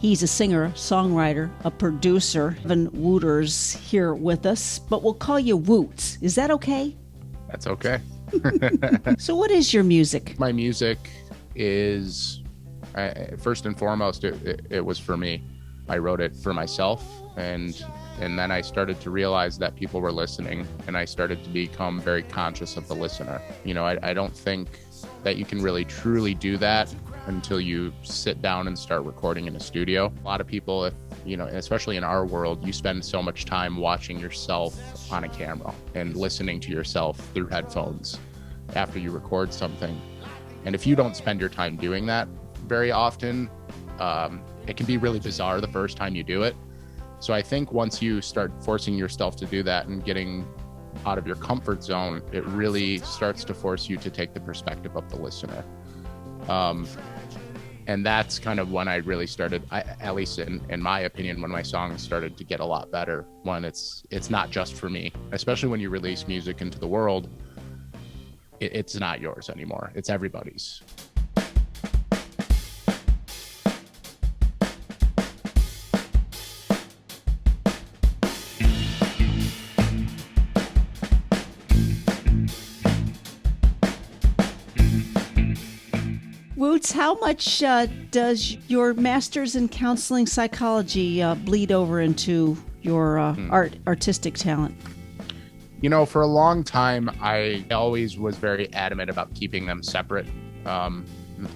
He's a singer, songwriter, a producer. Wooters here with us, but we'll call you Woots. Is that okay? That's okay. So what is your music? My music is, first and foremost, it was for me. I wrote it for myself, and then I started to realize that people were listening, and I started to become very conscious of the listener. You know, I don't think that you can really truly do that until you sit down and start recording in a studio. A lot of people, if you know, especially in our world, you spend so much time watching yourself on a camera and listening to yourself through headphones after you record something. And if you don't spend your time doing that very often, it can be really bizarre the first time you do it. So I think once you start forcing yourself to do that and getting out of your comfort zone, it really starts to force you to take the perspective of the listener. And that's kind of when I really started, at least in my opinion, when my songs started to get a lot better, when it's not just for me, especially when you release music into the world, it's not yours anymore. It's everybody's. Woots, how much does your master's in counseling psychology bleed over into your artistic talent? You know, for a long time, I always was very adamant about keeping them separate,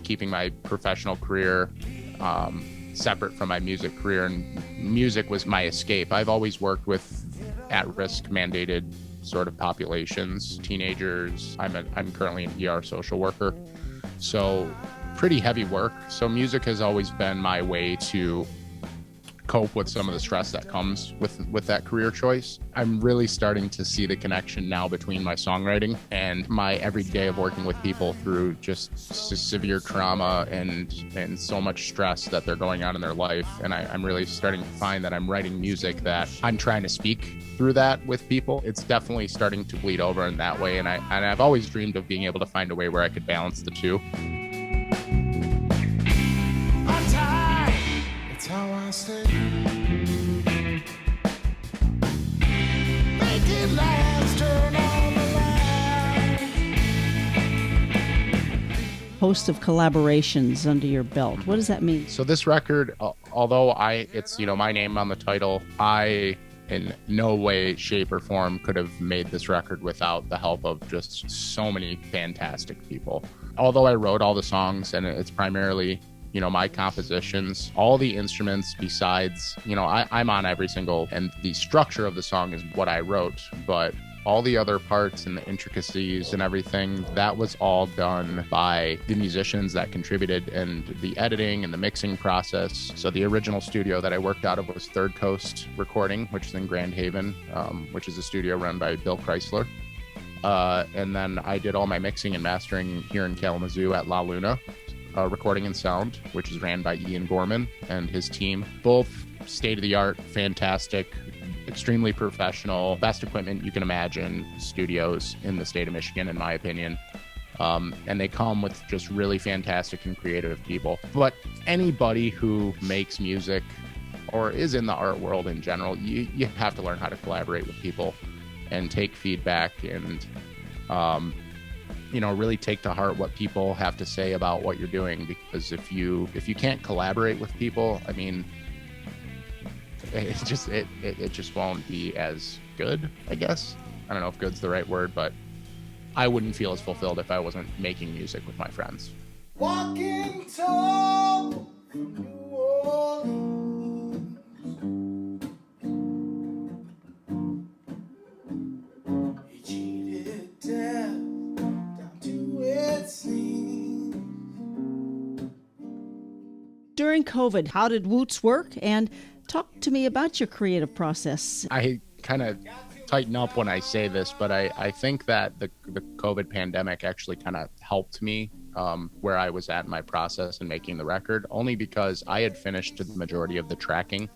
keeping my professional career separate from my music career, and music was my escape. I've always worked with at-risk mandated sort of populations, teenagers. I'm currently an ER social worker, so pretty heavy work. So music has always been my way to cope with some of the stress that comes with that career choice. I'm really starting to see the connection now between my songwriting and my everyday of working with people through just severe trauma and so much stress that they're going on in their life. And I'm really starting to find that I'm writing music that I'm trying to speak through that with people. It's definitely starting to bleed over in that way. And I've always dreamed of being able to find a way where I could balance the two. How I stay. Make it last, turn on the light. Host of collaborations under your belt. What does that mean? So this record, although it's, you know, my name on the title, I in no way, shape, or form could have made this record without the help of just so many fantastic people. Although I wrote all the songs and it's primarily, you know, my compositions, all the instruments besides, you know, I'm on every single, and the structure of the song is what I wrote, but all the other parts and the intricacies and everything, that was all done by the musicians that contributed, and the editing and the mixing process. So the original studio that I worked out of was Third Coast Recording, which is in Grand Haven, which is a studio run by Bill Chrysler. And then I did all my mixing and mastering here in Kalamazoo at La Luna. Recording and Sound, which is ran by Ian Gorman and his team. Both state-of-the-art, fantastic, extremely professional, best equipment you can imagine studios in the state of Michigan, in my opinion. And they come with just really fantastic and creative people. But anybody who makes music or is in the art world in general, you have to learn how to collaborate with people and take feedback and you know, really take to heart what people have to say about what you're doing, because if you can't collaborate with people, I mean, it just won't be as good, I guess. I don't know if good's the right word, but I wouldn't feel as fulfilled if I wasn't making music with my friends. Walking tall from New Orleans. He cheated death. During COVID, how did Woots work? And talk to me about your creative process. I kind of tighten up when I say this, but I think that the COVID pandemic actually kind of helped me where I was at in my process in making the record, only because I had finished the majority of the tracking.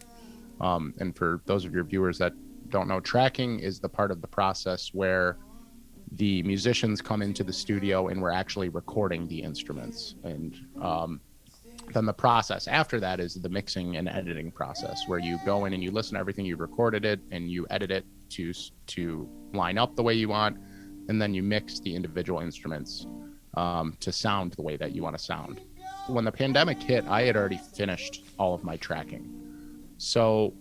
And for those of your viewers that don't know, tracking is the part of the process where the musicians come into the studio and we're actually recording the instruments. And Then the process after that is the mixing and editing process, where you go in and you listen to everything, you recorded it, and you edit it to line up the way you want, and then you mix the individual instruments to sound the way that you want to sound. When the pandemic hit, I had already finished all of my tracking. So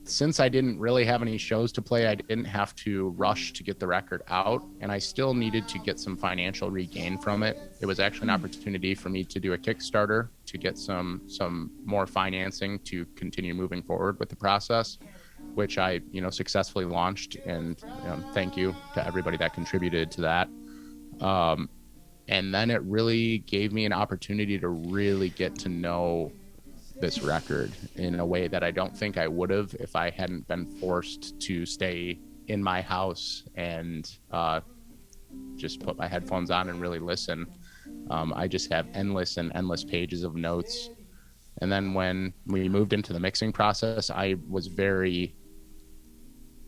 since I didn't really have any shows to play, I didn't have to rush to get the record out, and I still needed to get some financial regain from it. It was actually an opportunity for me to do a Kickstarter to get some more financing to continue moving forward with the process, which I, successfully launched. And thank you to everybody that contributed to that. And then it really gave me an opportunity to really get to know this record in a way that I don't think I would have if I hadn't been forced to stay in my house and just put my headphones on and really listen. I just have endless pages of notes. And then when we moved into the mixing process, I was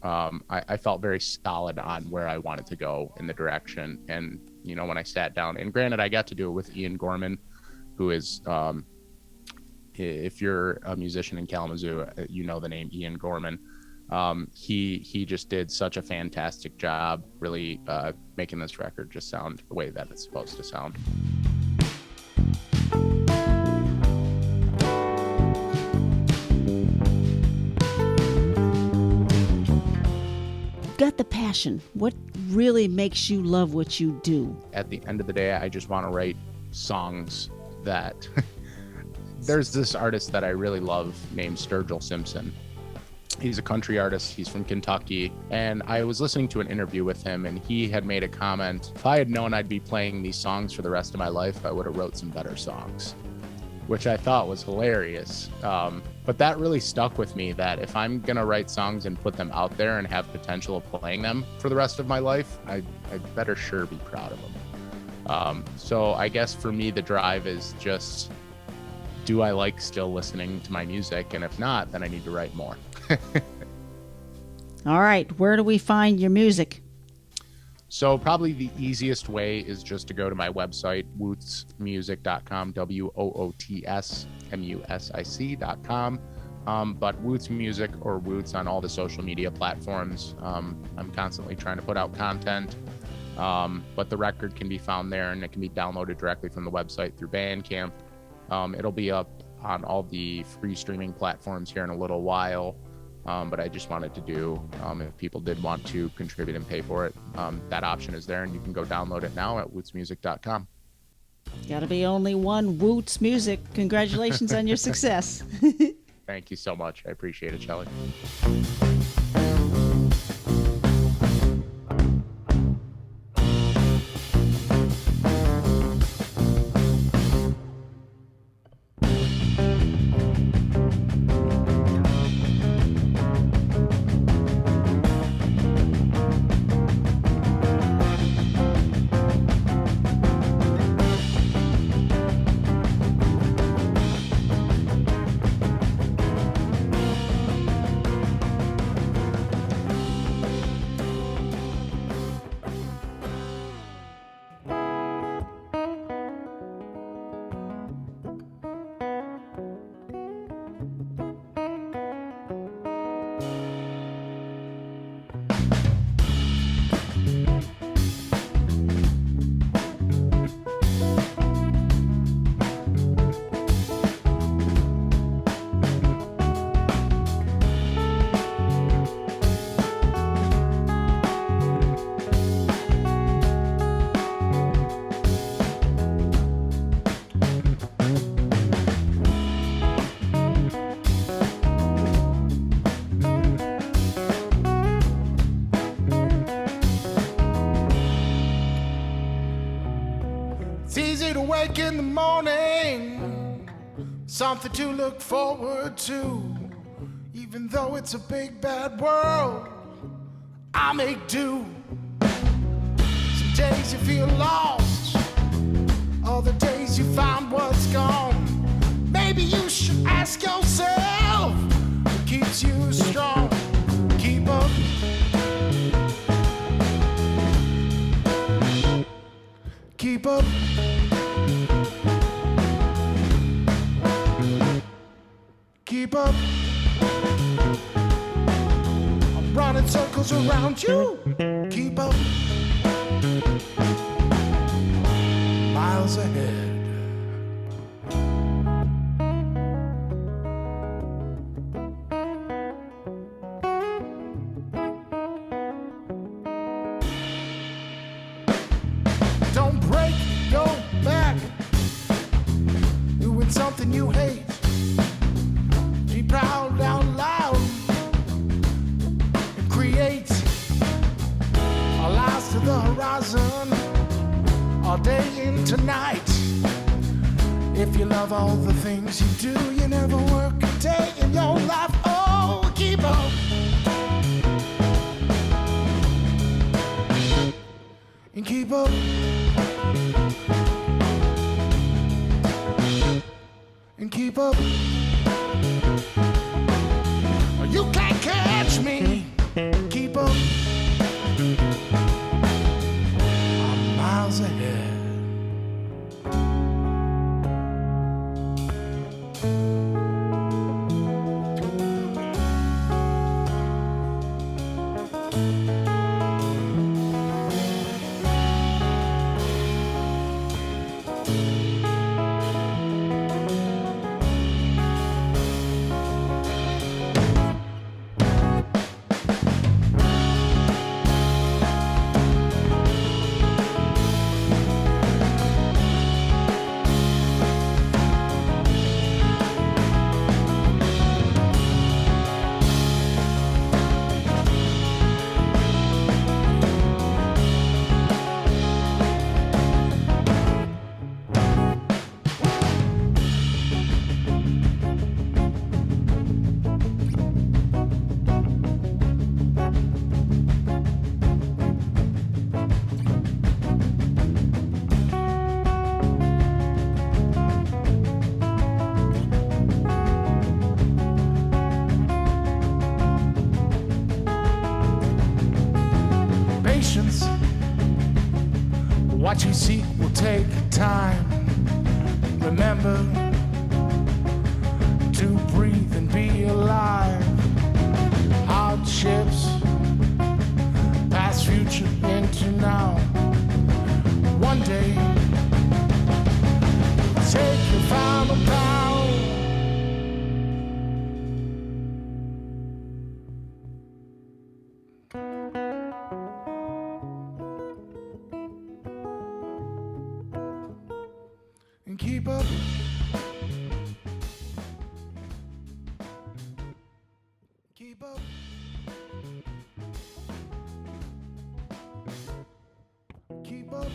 I felt very solid on where I wanted to go in the direction. And, when I sat down, and granted, I got to do it with Ian Gorman, who is, if you're a musician in Kalamazoo, you know the name Ian Gorman. He just did such a fantastic job really making this record just sound the way that it's supposed to sound. Got the passion. What really makes you love what you do? At the end of the day, I just want to write songs that there's this artist that I really love named Sturgill Simpson. He's a country artist. He's from Kentucky. And I was listening to an interview with him, and he had made a comment, if I had known I'd be playing these songs for the rest of my life, I would have wrote some better songs, which I thought was hilarious. But that really stuck with me, that if I'm going to write songs and put them out there and have potential of playing them for the rest of my life, I'd better sure be proud of them. So I guess for me, the drive is just, do I like still listening to my music? And if not, then I need to write more. All right. Where do we find your music? So probably the easiest way is just to go to my website, wootsmusic.com, WOOTSMUSIC.com. But Woots Music or Woots on all the social media platforms. I'm constantly trying to put out content. But the record can be found there, and it can be downloaded directly from the website through Bandcamp. It'll be up on all the free streaming platforms here in a little while. But I just wanted to do, if people did want to contribute and pay for it, that option is there, and you can go download it now at wootsmusic.com. Gotta be only one Woots Music. Congratulations on your success. Thank you so much. I appreciate it, Shelley. Wake in the morning, something to look forward to. Even though it's a big bad world, I make do. Some days you feel lost, other days you find what's gone. Maybe you should ask yourself what keeps you strong. Keep up. Keep up. around you. Keep up. Miles ahead. Don't break your back doing something you hate. Be proud out loud and create our lives to the horizon, all day into night. If you love all the things you do, you never work a day in your life. Oh, keep up. And keep up. And keep up. You can't catch me. Keep up. I'm miles ahead. What you seek will take time. Remember to breathe and be alive. Hardships, past, future, into now. One day, take your final bow. And keep up. Keep up. Keep up.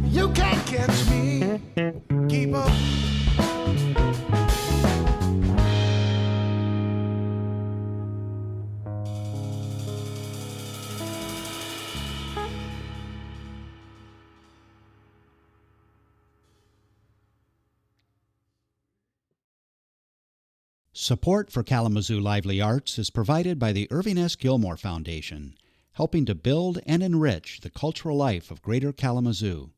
You can't catch me. Keep up. Support for Kalamazoo Lively Arts is provided by the Irving S. Gilmore Foundation, helping to build and enrich the cultural life of Greater Kalamazoo.